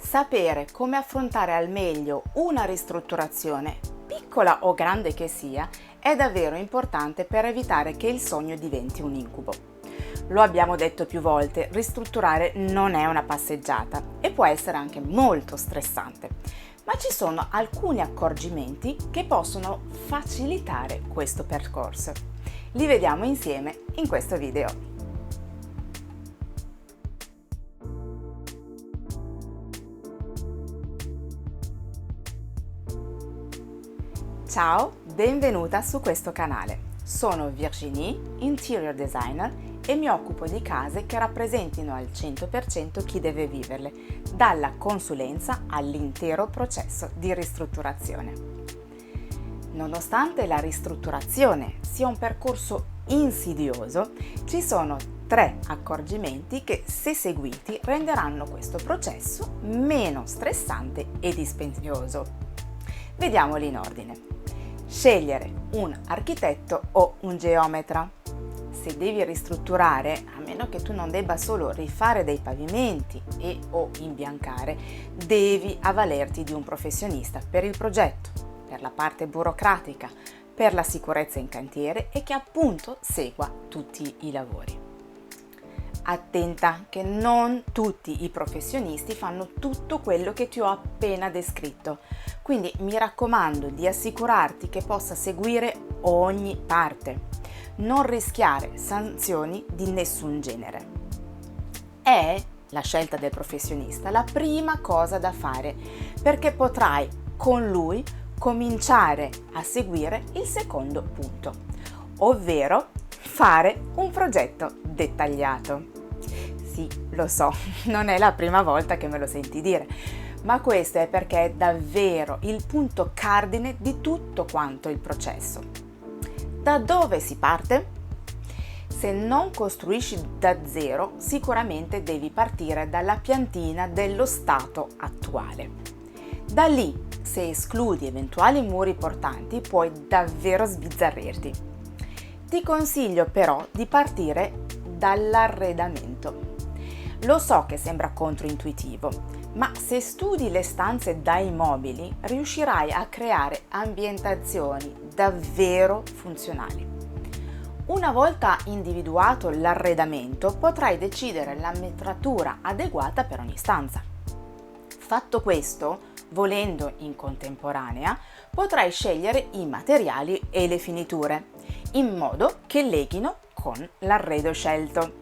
Sapere come affrontare al meglio una ristrutturazione, piccola o grande che sia, è davvero importante per evitare che il sogno diventi un incubo. Lo abbiamo detto più volte, ristrutturare non è una passeggiata e può essere anche molto stressante, ma ci sono alcuni accorgimenti che possono facilitare questo percorso. Li vediamo insieme in questo video. Ciao, benvenuta su questo canale. Sono Virginie, interior designer, e mi occupo di case che rappresentino al 100% chi deve viverle, dalla consulenza all'intero processo di ristrutturazione. Nonostante la ristrutturazione sia un percorso insidioso, ci sono 3 accorgimenti che, se seguiti, renderanno questo processo meno stressante e dispendioso. Vediamoli in ordine. Scegliere un architetto o un geometra. Se devi ristrutturare, a meno che tu non debba solo rifare dei pavimenti e o imbiancare, devi avvalerti di un professionista per il progetto, per la parte burocratica, per la sicurezza in cantiere e che appunto segua tutti i lavori. Attenta che non tutti i professionisti fanno tutto quello che ti ho appena descritto, quindi mi raccomando di assicurarti che possa seguire ogni parte, non rischiare sanzioni di nessun genere. È la scelta del professionista la prima cosa da fare, perché potrai con lui cominciare a seguire il secondo punto, ovvero fare un progetto dettagliato. Sì, lo so, non è la prima volta che me lo senti dire, ma questo è perché è davvero il punto cardine di tutto quanto il processo. Da dove si parte? Se non costruisci da zero, sicuramente devi partire dalla piantina dello stato attuale. Da lì, se escludi eventuali muri portanti, puoi davvero sbizzarrirti. Ti consiglio però di partire dall'arredamento. Lo so che sembra controintuitivo, ma se studi le stanze dai mobili, riuscirai a creare ambientazioni davvero funzionali. Una volta individuato l'arredamento, potrai decidere la metratura adeguata per ogni stanza. Fatto questo, volendo in contemporanea, potrai scegliere i materiali e le finiture, in modo che leghino con l'arredo scelto.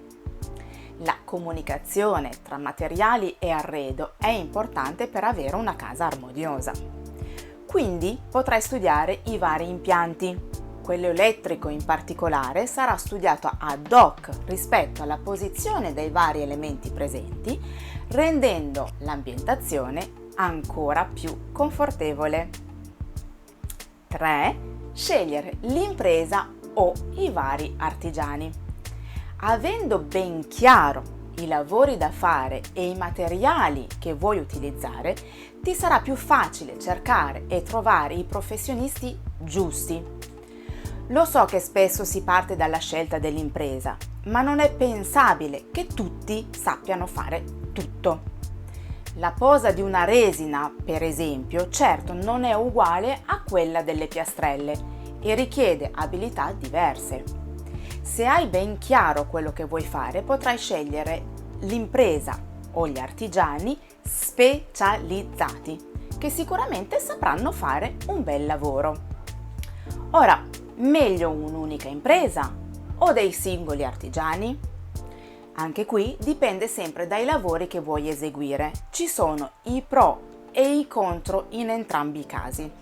La comunicazione tra materiali e arredo è importante per avere una casa armoniosa. Quindi potrai studiare i vari impianti. Quello elettrico in particolare sarà studiato ad hoc rispetto alla posizione dei vari elementi presenti, rendendo l'ambientazione ancora più confortevole. 3. Scegliere l'impresa o i vari artigiani. Avendo ben chiaro i lavori da fare e i materiali che vuoi utilizzare, ti sarà più facile cercare e trovare i professionisti giusti. Lo so che spesso si parte dalla scelta dell'impresa, ma non è pensabile che tutti sappiano fare tutto. La posa di una resina, per esempio, certo non è uguale a quella delle piastrelle e richiede abilità diverse. Se hai ben chiaro quello che vuoi fare, potrai scegliere l'impresa o gli artigiani specializzati, che sicuramente sapranno fare un bel lavoro. Ora, meglio un'unica impresa o dei singoli artigiani? Anche qui dipende sempre dai lavori che vuoi eseguire. Ci sono i pro e i contro in entrambi i casi.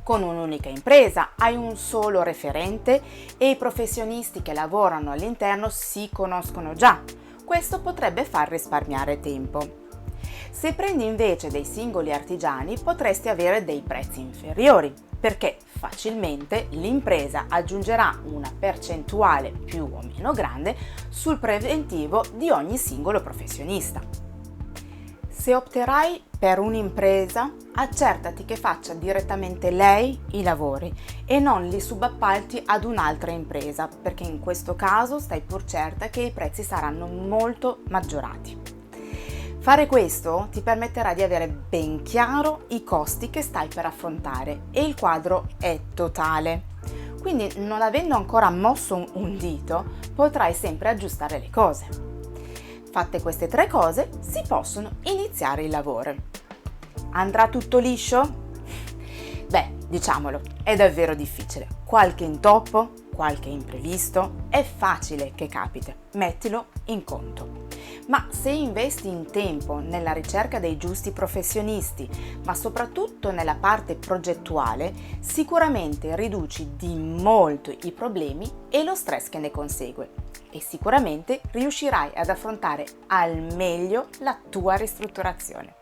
Con un'unica impresa hai un solo referente e i professionisti che lavorano all'interno si conoscono già. Questo potrebbe far risparmiare tempo. Se prendi invece dei singoli artigiani, potresti avere dei prezzi inferiori, perché facilmente l'impresa aggiungerà una percentuale più o meno grande sul preventivo di ogni singolo professionista. Se opterai per un'impresa, accertati che faccia direttamente lei i lavori e non li subappalti ad un'altra impresa, perché in questo caso stai pur certa che i prezzi saranno molto maggiorati. Fare questo ti permetterà di avere ben chiaro i costi che stai per affrontare e il quadro è totale. Quindi, non avendo ancora mosso un dito, potrai sempre aggiustare le cose. Fatte queste 3 cose, si possono iniziare i lavori. Andrà tutto liscio? Beh, diciamolo, è davvero difficile. Qualche intoppo, qualche imprevisto, è facile che capiti, mettilo in conto. Ma se investi in tempo nella ricerca dei giusti professionisti, ma soprattutto nella parte progettuale, sicuramente riduci di molto i problemi e lo stress che ne consegue e sicuramente riuscirai ad affrontare al meglio la tua ristrutturazione.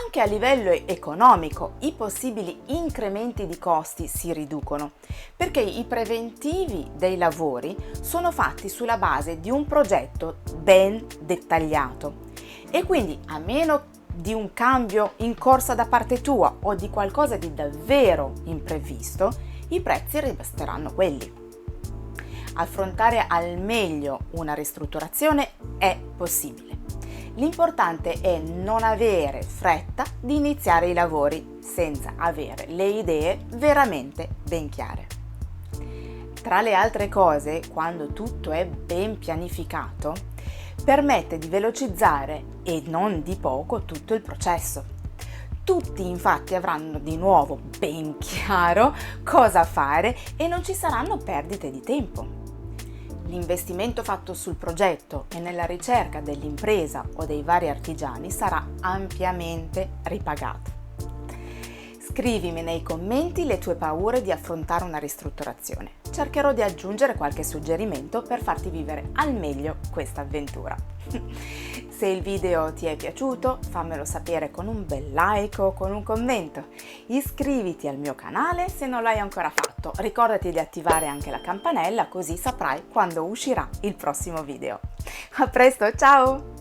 Anche a livello economico i possibili incrementi di costi si riducono, perché i preventivi dei lavori sono fatti sulla base di un progetto ben dettagliato e quindi, a meno di un cambio in corsa da parte tua o di qualcosa di davvero imprevisto, i prezzi resteranno quelli. Affrontare al meglio una ristrutturazione è possibile. L'importante è non avere fretta di iniziare i lavori senza avere le idee veramente ben chiare. Tra le altre cose, quando tutto è ben pianificato, permette di velocizzare e non di poco tutto il processo. Tutti infatti avranno di nuovo ben chiaro cosa fare e non ci saranno perdite di tempo. L'investimento fatto sul progetto e nella ricerca dell'impresa o dei vari artigiani sarà ampiamente ripagato. Scrivimi nei commenti le tue paure di affrontare una ristrutturazione. Cercherò di aggiungere qualche suggerimento per farti vivere al meglio questa avventura. Se il video ti è piaciuto, fammelo sapere con un bel like o con un commento. Iscriviti al mio canale se non l'hai ancora fatto. Ricordati di attivare anche la campanella, così saprai quando uscirà il prossimo video. A presto, ciao!